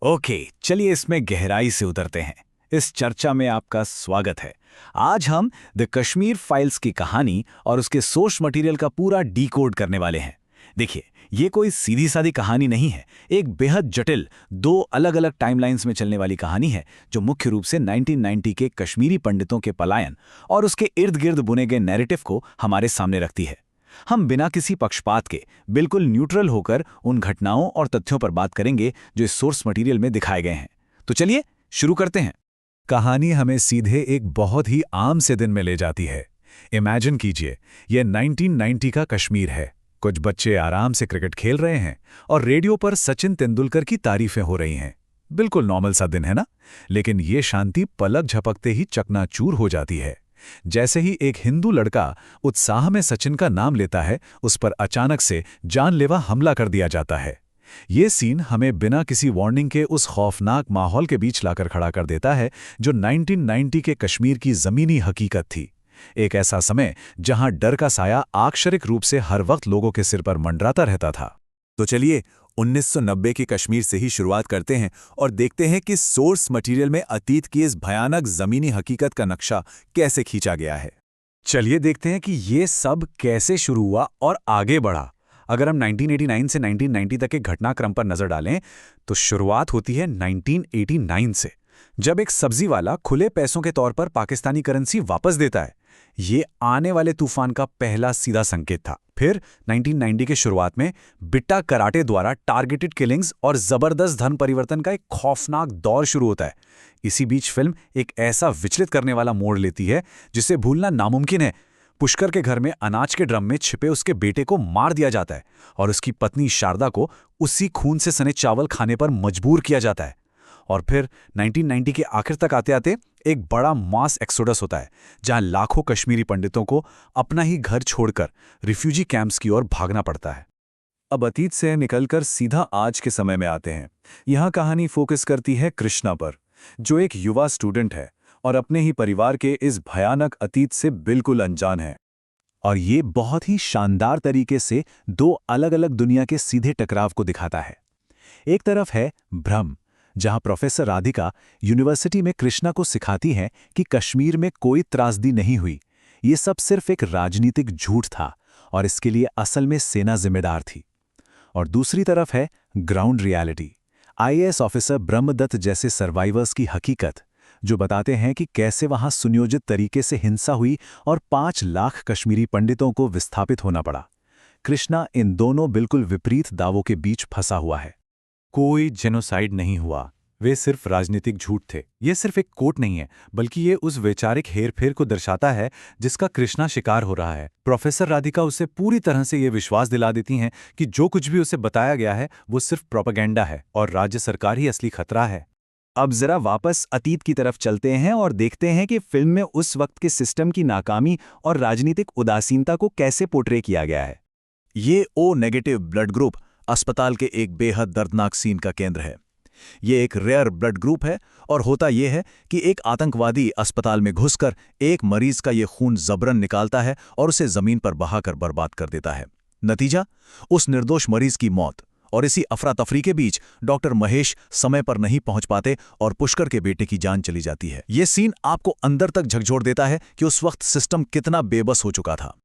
Okay, चलिए इसमें गहराई से उतरते हैं। इस चर्चा में आपका स्वागत है। आज हम द कश्मीर फाइल्स की कहानी और उसके सोर्स मटेरियल का पूरा डीकोड करने वाले हैं। देखिए, ये कोई सीधी सादी कहानी नहीं है। एक बेहद जटिल, दो अलग अलग टाइमलाइंस में चलने वाली कहानी है जो मुख्य रूप से 1990 के कश्मीरी पंडितों के पलायन और उसके इर्द गिर्द बुने गए नैरेटिव को हमारे सामने रखती है। हम बिना किसी पक्षपात के बिल्कुल न्यूट्रल होकर उन घटनाओं और तथ्यों पर बात करेंगे जो इस सोर्स मटेरियल में दिखाए गए हैं। तो चलिए शुरू करते हैं। कहानी हमें सीधे एक बहुत ही आम से दिन में ले जाती है। इमेजिन कीजिए, यह 1990 का कश्मीर है। कुछ बच्चे आराम से क्रिकेट खेल रहे हैं और रेडियो पर सचिन तेंदुलकर की तारीफें हो रही हैं। बिल्कुल नॉर्मल सा दिन है ना? लेकिन ये शांति पलक झपकते ही चकनाचूर हो जाती है। जैसे ही एक हिंदू लड़का उत्साह में सचिन का नाम लेता है, उस पर अचानक से जानलेवा हमला कर दिया जाता है। ये सीन हमें बिना किसी वार्निंग के उस खौफनाक माहौल के बीच लाकर खड़ा कर देता है जो 1990 के कश्मीर की जमीनी हकीकत थी। एक ऐसा समय जहां डर का साया आक्षरिक रूप से हर वक्त लोगों के सिर पर मंडराता रहता था। तो चलिए 1990 के कश्मीर से ही शुरुआत करते हैं और देखते हैं कि सोर्स मटेरियल में अतीत की इस भयानक जमीनी हकीकत का नक्शा कैसे खींचा गया है। चलिए देखते हैं कि ये सब कैसे शुरू हुआ और आगे बढ़ा। अगर हम 1989 से 1990 तक के घटनाक्रम पर नजर डालें तो शुरुआत होती है 1989 से, जब एक सब्जी वाला खुले पैसों के तौर पर पाकिस्तानी करेंसी वापस देता है। ये आने वाले तूफान का पहला सीधा संकेत था। फिर 1990 के शुरुआत में बिट्टा कराटे द्वारा टारगेटेड किलिंग्स और जबरदस्त धन परिवर्तन का एक खौफनाक दौर शुरू होता है। इसी बीच फिल्म एक ऐसा विचलित करने वाला मोड़ लेती है जिसे भूलना नामुमकिन है। पुष्कर के घर में अनाज के ड्रम में छिपे उसके बेटे को मार दिया जाता है और उसकी पत्नी शारदा को उसी खून से सने चावल खाने पर मजबूर किया जाता है। और फिर 1990 के आखिर तक आते आते एक बड़ा मास एक्सोडस होता है, जहां लाखों कश्मीरी पंडितों को अपना ही घर छोड़कर रिफ्यूजी कैंप्स की ओर भागना पड़ता है। अब अतीत से निकलकर सीधा आज के समय में आते हैं। यहां कहानी फोकस करती है कृष्णा पर, जो एक युवा स्टूडेंट है और अपने ही परिवार के इस भयानक अतीत से बिल्कुल अनजान है। और ये बहुत ही शानदार तरीके से दो अलग अलग दुनिया के सीधे टकराव को दिखाता है। एक तरफ है भ्रम, जहां प्रोफेसर राधिका यूनिवर्सिटी में कृष्णा को सिखाती हैं कि कश्मीर में कोई त्रासदी नहीं हुई, ये सब सिर्फ एक राजनीतिक झूठ था और इसके लिए असल में सेना जिम्मेदार थी। और दूसरी तरफ है ground reality, IAS officer Brahmadutt जैसे सर्वाइवर्स की हकीकत, जो बताते हैं कि कैसे वहां सुनियोजित तरीके से हिंसा हुई और 5 लाख कश्मीरी पंडितों को विस्थापित होना पड़ा। कृष्णा इन दोनों बिल्कुल विपरीत दावों के बीच फंसा हुआ है। कोई जेनोसाइड नहीं हुआ, वे सिर्फ राजनीतिक झूठ थे। ये सिर्फ एक कोट नहीं है, बल्कि ये उस वैचारिक हेरफेर को दर्शाता है जिसका कृष्णा शिकार हो रहा है। प्रोफेसर राधिका उसे पूरी तरह से ये विश्वास दिला देती हैं कि जो कुछ भी उसे बताया गया है वो सिर्फ प्रोपेगेंडा है और राज्य सरकार ही असली खतरा है। अब जरा वापस अतीत की तरफ चलते हैं और देखते हैं कि फिल्म में उस वक्त के सिस्टम की नाकामी और राजनीतिक उदासीनता को कैसे पोर्ट्रे किया गया है। ये ओ नेगेटिव ब्लड ग्रुप अस्पताल के एक बेहद दर्दनाक सीन का केंद्र है। ये एक रेयर ब्लड ग्रुप है और होता यह है कि एक आतंकवादी अस्पताल में घुसकर एक मरीज का ये खून जबरन निकालता है और उसे जमीन पर बहाकर बर्बाद कर देता है। नतीजा, उस निर्दोष मरीज की मौत। और इसी अफरा तफरी के बीच डॉक्टर महेश समय पर नहीं पहुंच पाते और पुष्कर के बेटे की जान चली जाती है। ये सीन आपको अंदर तक झकझोर देता है कि उस वक्त सिस्टम कितना बेबस हो चुका था।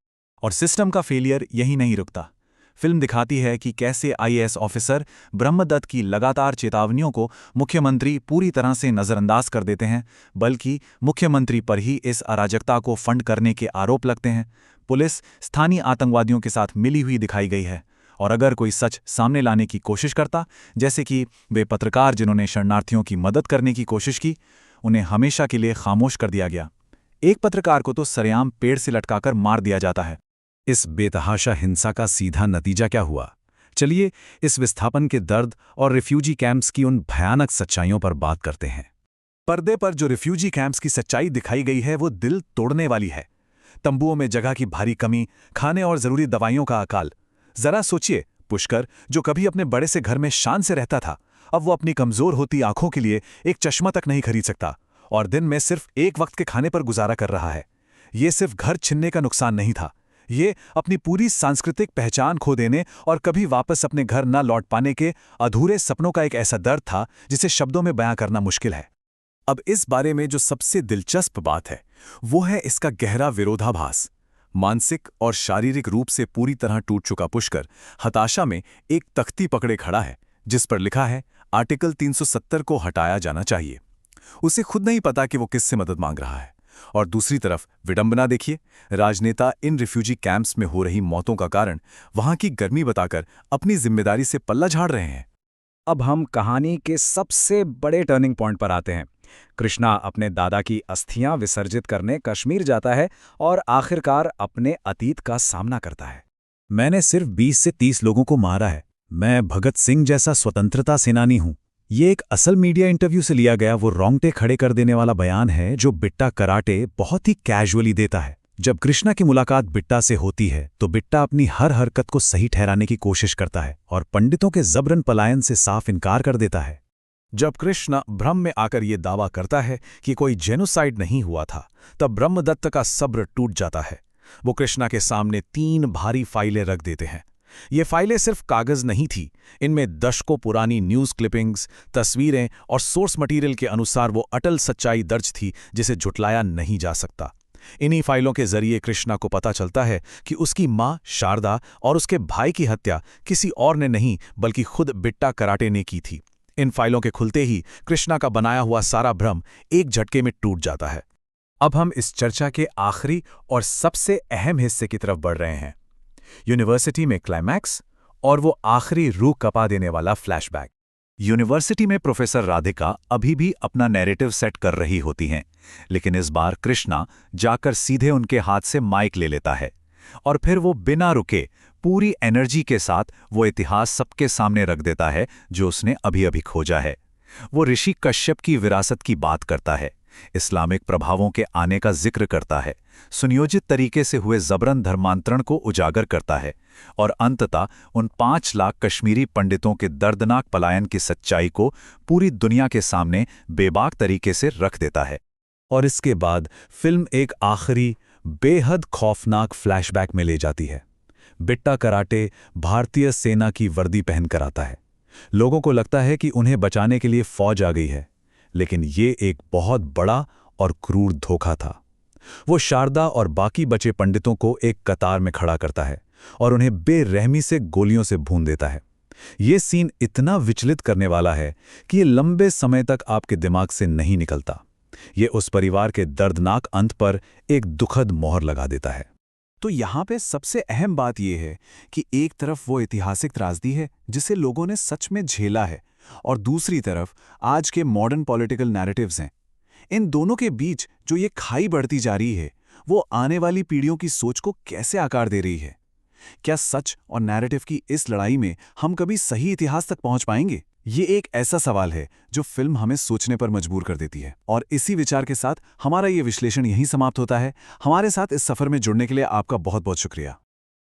और सिस्टम का फेलियर यही नहीं रुकता। फिल्म दिखाती है कि कैसे आईएएस ऑफिसर ब्रह्मदत्त की लगातार चेतावनियों को मुख्यमंत्री पूरी तरह से नजरअंदाज कर देते हैं, बल्कि मुख्यमंत्री पर ही इस अराजकता को फंड करने के आरोप लगते हैं। पुलिस स्थानीय आतंकवादियों के साथ मिली हुई दिखाई गई है और अगर कोई सच सामने लाने की कोशिश करता, जैसे कि वे पत्रकार जिन्होंने शरणार्थियों की मदद करने की कोशिश की, उन्हें हमेशा के लिए खामोश कर दिया गया। एक पत्रकार को तो सरेआम पेड़ से लटकाकर मार दिया जाता है। इस बेतहाशा हिंसा का सीधा नतीजा क्या हुआ? चलिए इस विस्थापन के दर्द और रिफ्यूजी कैंप्स की उन भयानक सच्चाइयों पर बात करते हैं। पर्दे पर जो रिफ्यूजी कैंप्स की सच्चाई दिखाई गई है वो दिल तोड़ने वाली है। तंबुओं में जगह की भारी कमी, खाने और जरूरी दवाइयों का अकाल। जरा सोचिए, पुष्कर जो कभी अपने बड़े से घर में शान से रहता था, अब वो अपनी कमजोर होती आंखों के लिए एक चश्मा तक नहीं खरीद सकता और दिन में सिर्फ एक वक्त के खाने पर गुजारा कर रहा है। ये सिर्फ घर छिनने का नुकसान नहीं था, ये अपनी पूरी सांस्कृतिक पहचान खो देने और कभी वापस अपने घर न लौट पाने के अधूरे सपनों का एक ऐसा दर्द था जिसे शब्दों में बयां करना मुश्किल है। अब इस बारे में जो सबसे दिलचस्प बात है वो है इसका गहरा विरोधाभास। मानसिक और शारीरिक रूप से पूरी तरह टूट चुका पुष्कर हताशा में एक तख्ती पकड़े खड़ा है जिस पर लिखा है आर्टिकल 370 को हटाया जाना चाहिए। उसे खुद नहीं पता कि वो किससे मदद मांग रहा है। और दूसरी तरफ विडंबना देखिए, राजनेता इन रिफ्यूजी कैंप्स में हो रही मौतों का कारण वहां की गर्मी बताकर अपनी जिम्मेदारी से पल्ला झाड़ रहे हैं। अब हम कहानी के सबसे बड़े टर्निंग पॉइंट पर आते हैं। कृष्णा अपने दादा की अस्थियां विसर्जित करने कश्मीर जाता है और आखिरकार अपने अतीत का सामना करता है। मैंने सिर्फ 20 से 30 लोगों को मारा है। मैं भगत सिंह जैसा स्वतंत्रता सेनानी हूं। ये एक असल मीडिया इंटरव्यू से लिया गया वो रोंगटे खड़े कर देने वाला बयान है जो बिट्टा कराटे बहुत ही कैजुअली देता है। जब कृष्णा की मुलाकात बिट्टा से होती है तो बिट्टा अपनी हर हरकत को सही ठहराने की कोशिश करता है और पंडितों के जबरन पलायन से साफ इनकार कर देता है। जब कृष्णा भ्रम में आकर ये दावा करता है कि कोई जेनोसाइड नहीं हुआ था, तब ब्रह्मदत्त का सब्र टूट जाता है। वो कृष्णा के सामने 3 भारी फाइलें रख देते हैं। ये फाइलें सिर्फ कागज नहीं थी, इनमें दशकों पुरानी न्यूज़ क्लिपिंग्स, तस्वीरें और सोर्स मटेरियल के अनुसार वो अटल सच्चाई दर्ज थी जिसे झुटलाया नहीं जा सकता। इन्हीं फाइलों के जरिए कृष्णा को पता चलता है कि उसकी मां शारदा और उसके भाई की हत्या किसी और ने नहीं बल्कि खुद बिट्टा कराटे ने की थी। इन फाइलों के खुलते ही कृष्णा का बनाया हुआ सारा भ्रम एक झटके में टूट जाता है। अब हम इस चर्चा के आखिरी और सबसे अहम हिस्से की तरफ बढ़ रहे हैं, यूनिवर्सिटी में क्लाइमैक्स और वो आखिरी रूह कपा देने वाला फ्लैशबैक। यूनिवर्सिटी में प्रोफेसर राधिका अभी भी अपना नैरेटिव सेट कर रही होती हैं, लेकिन इस बार कृष्णा जाकर सीधे उनके हाथ से माइक ले लेता है और फिर वो बिना रुके पूरी एनर्जी के साथ वो इतिहास सबके सामने रख देता है जो उसने अभी अभी खोजा है। वो ऋषि कश्यप की विरासत की बात करता है, इस्लामिक प्रभावों के आने का जिक्र करता है, सुनियोजित तरीके से हुए जबरन धर्मांतरण को उजागर करता है और अंततः उन 5 लाख कश्मीरी पंडितों के दर्दनाक पलायन की सच्चाई को पूरी दुनिया के सामने बेबाक तरीके से रख देता है। और इसके बाद फिल्म एक आखिरी बेहद खौफनाक फ्लैशबैक में ले जाती है। बिट्टा कराटे भारतीय सेना की वर्दी पहनकर आता है। लोगों को लगता है कि उन्हें बचाने के लिए फौज आ गई है, लेकिन ये एक बहुत बड़ा और क्रूर धोखा था। वो शारदा और बाकी बचे पंडितों को एक कतार में खड़ा करता है और उन्हें बेरहमी से गोलियों से भून देता है। ये सीन इतना विचलित करने वाला है कि ये लंबे समय तक आपके दिमाग से नहीं निकलता। ये उस परिवार के दर्दनाक अंत पर एक दुखद मोहर लगा देता है। तो यहाँ पे सबसे अहम बात यह है कि एक तरफ वो ऐतिहासिक त्रासदी है जिसे लोगों ने सच में झेला है और दूसरी तरफ आज के मॉडर्न पॉलिटिकल नैरेटिव्स हैं। इन दोनों के बीच जो ये खाई बढ़ती जा रही है वो आने वाली पीढ़ियों की सोच को कैसे आकार दे रही है। क्या सच और नैरेटिव की इस लड़ाई में हम कभी सही इतिहास तक पहुंच पाएंगे? ये एक ऐसा सवाल है जो फिल्म हमें सोचने पर मजबूर कर देती है। और इसी विचार के साथ हमारा ये विश्लेषण यहीं समाप्त होता है। हमारे साथ इस सफर में जुड़ने के लिए आपका बहुत बहुत शुक्रिया।